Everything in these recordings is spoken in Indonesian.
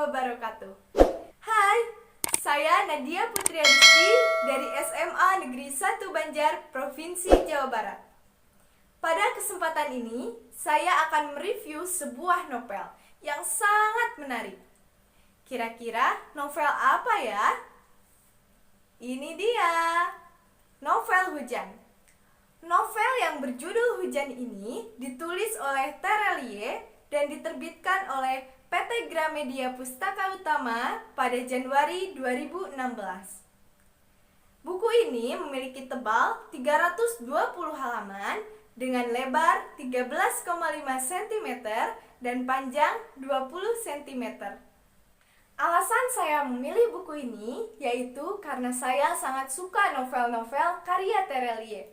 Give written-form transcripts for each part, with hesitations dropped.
wabarakatuh. Hai, saya Nadia Putri Adisti dari SMA Negeri 1 Banjar, Provinsi Jawa Barat. Pada kesempatan ini, saya akan mereview sebuah novel yang sangat menarik. Kira-kira novel apa ya? Ini dia, novel Hujan. Novel yang berjudul Hujan ini ditulis oleh Terelie dan diterbitkan oleh PT Gramedia Pustaka Utama pada Januari 2016. Buku ini memiliki tebal 320 halaman dengan lebar 13,5 cm dan panjang 20 cm. Alasan saya memilih buku ini yaitu karena saya sangat suka novel-novel karya Terelie.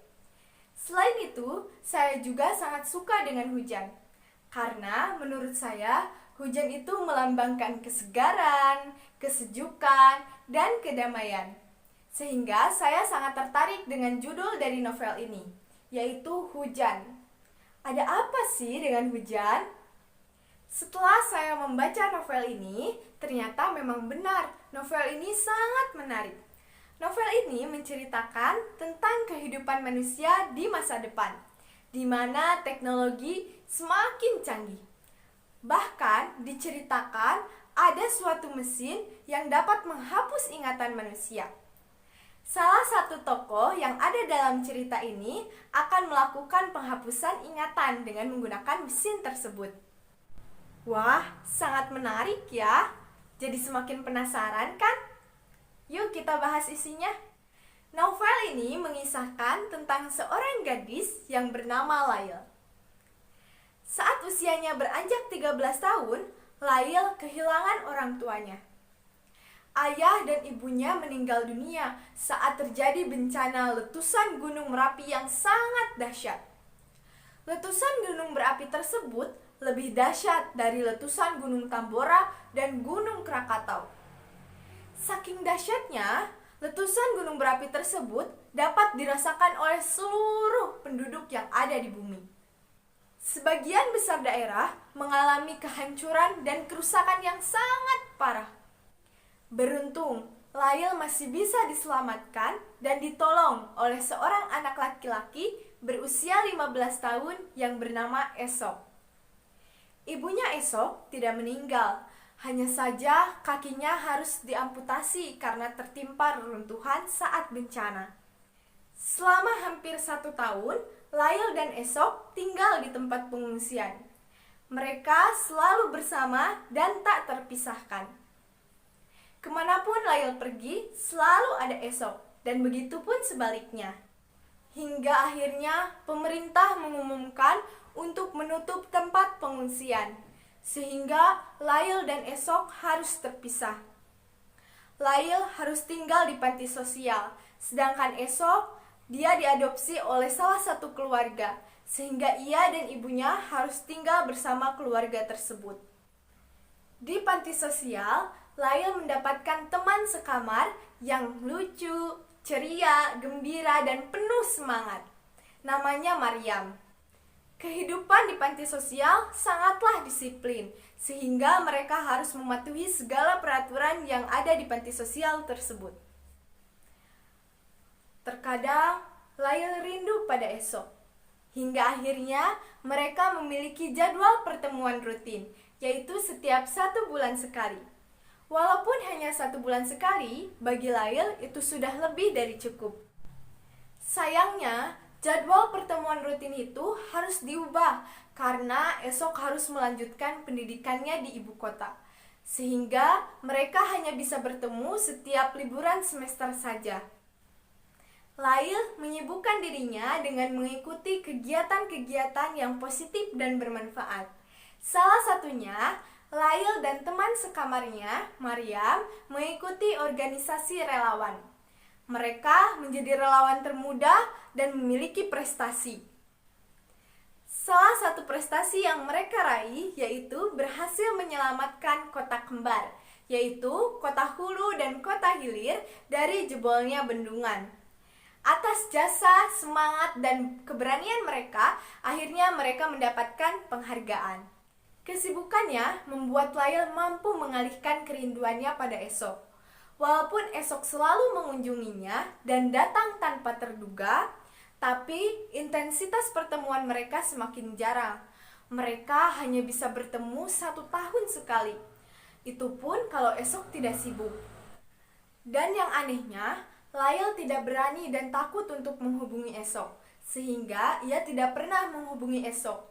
Selain itu, saya juga sangat suka dengan hujan. Karena menurut saya, hujan itu melambangkan kesegaran, kesejukan, dan kedamaian. Sehingga saya sangat tertarik dengan judul dari novel ini, yaitu Hujan. Ada apa sih dengan hujan? Setelah saya membaca novel ini, ternyata memang benar, novel ini sangat menarik. Novel ini menceritakan tentang kehidupan manusia di masa depan, di mana teknologi semakin canggih. Bahkan diceritakan ada suatu mesin yang dapat menghapus ingatan manusia. Salah satu tokoh yang ada dalam cerita ini akan melakukan penghapusan ingatan dengan menggunakan mesin tersebut. Wah, sangat menarik ya. Jadi semakin penasaran kan? Yuk kita bahas isinya. Novel ini mengisahkan tentang seorang gadis yang bernama Lail. Saat usianya beranjak 13 tahun, Lail kehilangan orang tuanya. Ayah dan ibunya meninggal dunia saat terjadi bencana letusan Gunung Merapi yang sangat dahsyat. Letusan gunung berapi tersebut lebih dahsyat dari letusan Gunung Tambora dan Gunung Krakatau. Saking dahsyatnya, letusan gunung berapi tersebut dapat dirasakan oleh seluruh penduduk yang ada di bumi. Sebagian besar daerah mengalami kehancuran dan kerusakan yang sangat parah. Beruntung, Lail masih bisa diselamatkan dan ditolong oleh seorang anak laki-laki berusia 15 tahun yang bernama Esok. Ibunya Esok tidak meninggal. Hanya saja kakinya harus diamputasi karena tertimpa reruntuhan saat bencana. Selama hampir 1 tahun, Lail dan Esok tinggal di tempat pengungsian. Mereka selalu bersama dan tak terpisahkan. Kemanapun Lail pergi, selalu ada Esok, dan begitu pun sebaliknya. Hingga akhirnya pemerintah mengumumkan untuk menutup tempat pengungsian. Sehingga Lail dan Esok harus terpisah. Lail harus tinggal di panti sosial, sedangkan Esok dia diadopsi oleh salah satu keluarga, sehingga ia dan ibunya harus tinggal bersama keluarga tersebut. Di panti sosial, Lail mendapatkan teman sekamar yang lucu, ceria, gembira, dan penuh semangat. Namanya Maryam. Kehidupan di panti sosial sangatlah disiplin, sehingga mereka harus mematuhi segala peraturan yang ada di panti sosial tersebut. Terkadang, Lail rindu pada Esok. Hingga akhirnya, mereka memiliki jadwal pertemuan rutin, yaitu setiap 1 bulan sekali. Walaupun hanya 1 bulan sekali, bagi Lail itu sudah lebih dari cukup. Sayangnya, jadwal pertemuan rutin itu harus diubah karena Esok harus melanjutkan pendidikannya di ibu kota. Sehingga mereka hanya bisa bertemu setiap liburan semester saja. Lail menyibukkan dirinya dengan mengikuti kegiatan-kegiatan yang positif dan bermanfaat. Salah satunya, Lail dan teman sekamarnya, Maryam, mengikuti organisasi relawan. Mereka menjadi relawan termuda dan memiliki prestasi. Salah satu prestasi yang mereka raih yaitu berhasil menyelamatkan kota kembar, yaitu kota Hulu dan kota Hilir dari jebolnya bendungan. Atas jasa, semangat, dan keberanian mereka, akhirnya mereka mendapatkan penghargaan. Kesibukannya membuat Lail mampu mengalihkan kerinduannya pada esok. Walaupun esok selalu mengunjunginya dan datang tanpa terduga, tapi intensitas pertemuan mereka semakin jarang. Mereka hanya bisa bertemu 1 tahun sekali. Itu pun kalau esok tidak sibuk. Dan yang anehnya, Lail tidak berani dan takut untuk menghubungi esok, sehingga ia tidak pernah menghubungi esok.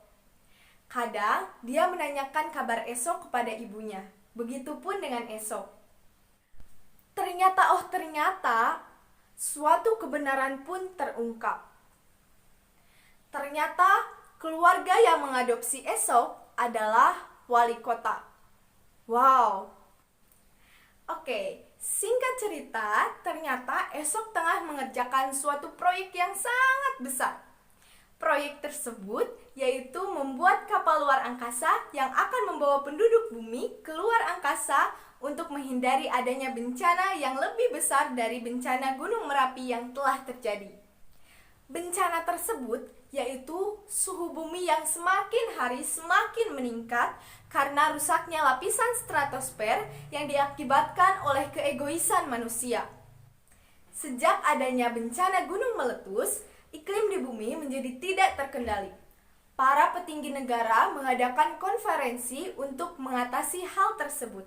Kadang dia menanyakan kabar esok kepada ibunya. Begitupun dengan esok. Ternyata, suatu kebenaran pun terungkap. Ternyata keluarga yang mengadopsi esok adalah wali kota. Wow. Oke, singkat cerita, ternyata esok tengah mengerjakan suatu proyek yang sangat besar. Proyek tersebut yaitu membuat kapal luar angkasa yang akan membawa penduduk bumi ke luar angkasa untuk menghindari adanya bencana yang lebih besar dari bencana Gunung Merapi yang telah terjadi. Bencana tersebut yaitu suhu bumi yang semakin hari semakin meningkat karena rusaknya lapisan stratosfer yang diakibatkan oleh keegoisan manusia. Sejak adanya bencana gunung meletus, iklim di bumi menjadi tidak terkendali. Para petinggi negara mengadakan konferensi untuk mengatasi hal tersebut.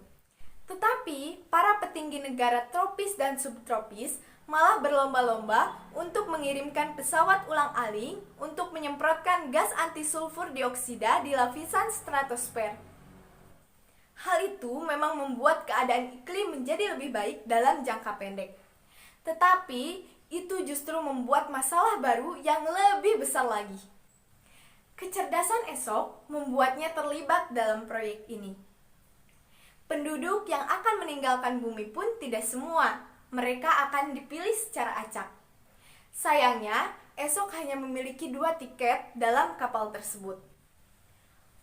Tetapi, para petinggi negara tropis dan subtropis malah berlomba-lomba untuk mengirimkan pesawat ulang-alik untuk menyemprotkan gas anti-sulfur dioksida di lapisan stratosfer. Hal itu memang membuat keadaan iklim menjadi lebih baik dalam jangka pendek. Tetapi, itu justru membuat masalah baru yang lebih besar lagi. Kecerdasan esok membuatnya terlibat dalam proyek ini. Penduduk yang akan meninggalkan bumi pun tidak semua. Mereka akan dipilih secara acak. Sayangnya, esok hanya memiliki 2 tiket dalam kapal tersebut.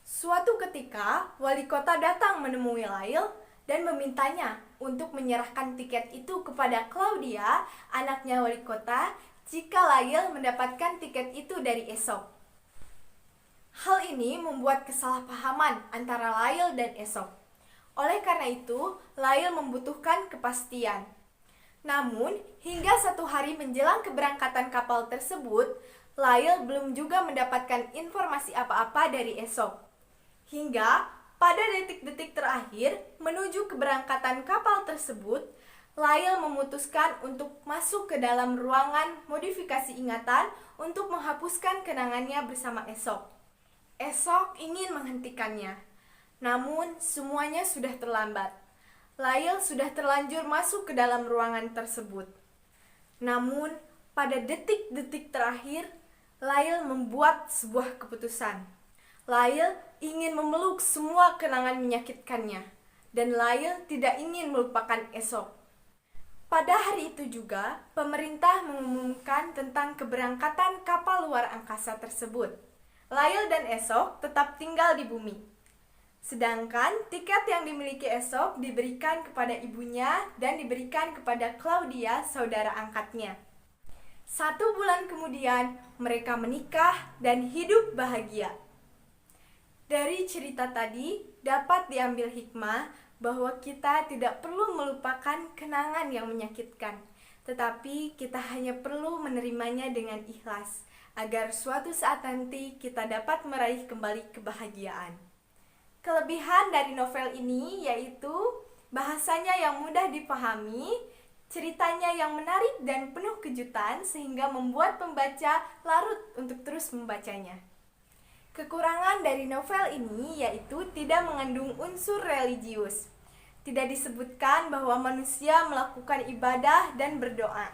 Suatu ketika, wali kota datang menemui Lail dan memintanya untuk menyerahkan tiket itu kepada Claudia, anaknya wali kota, jika Lail mendapatkan tiket itu dari esok. Hal ini membuat kesalahpahaman antara Lail dan esok. Oleh karena itu, Lail membutuhkan kepastian. Namun, hingga 1 hari menjelang keberangkatan kapal tersebut, Lail belum juga mendapatkan informasi apa-apa dari esok. Hingga pada detik-detik terakhir menuju keberangkatan kapal tersebut, Lail memutuskan untuk masuk ke dalam ruangan modifikasi ingatan untuk menghapuskan kenangannya bersama esok. Esok ingin menghentikannya. Namun, semuanya sudah terlambat. Lail sudah terlanjur masuk ke dalam ruangan tersebut. Namun, pada detik-detik terakhir, Lail membuat sebuah keputusan. Lail ingin memeluk semua kenangan menyakitkannya, dan Lail tidak ingin melupakan esok. Pada hari itu juga, pemerintah mengumumkan tentang keberangkatan kapal luar angkasa tersebut. Lail dan esok tetap tinggal di bumi. Sedangkan tiket yang dimiliki esok diberikan kepada ibunya dan diberikan kepada Claudia, saudara angkatnya. 1 bulan kemudian, mereka menikah dan hidup bahagia. Dari cerita tadi, dapat diambil hikmah bahwa kita tidak perlu melupakan kenangan yang menyakitkan, tetapi kita hanya perlu menerimanya dengan ikhlas, agar suatu saat nanti kita dapat meraih kembali kebahagiaan. Kelebihan dari novel ini yaitu bahasanya yang mudah dipahami, ceritanya yang menarik dan penuh kejutan sehingga membuat pembaca larut untuk terus membacanya. Kekurangan dari novel ini yaitu tidak mengandung unsur religius. Tidak disebutkan bahwa manusia melakukan ibadah dan berdoa.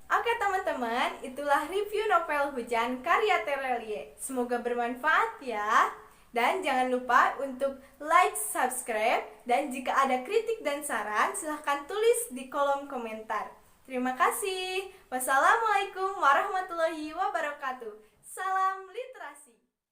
Oke teman-teman, itulah review novel Hujan karya Terelie. Semoga bermanfaat ya. Dan jangan lupa untuk like, subscribe, dan jika ada kritik dan saran, silahkan tulis di kolom komentar. Terima kasih. Wassalamualaikum warahmatullahi wabarakatuh. Salam.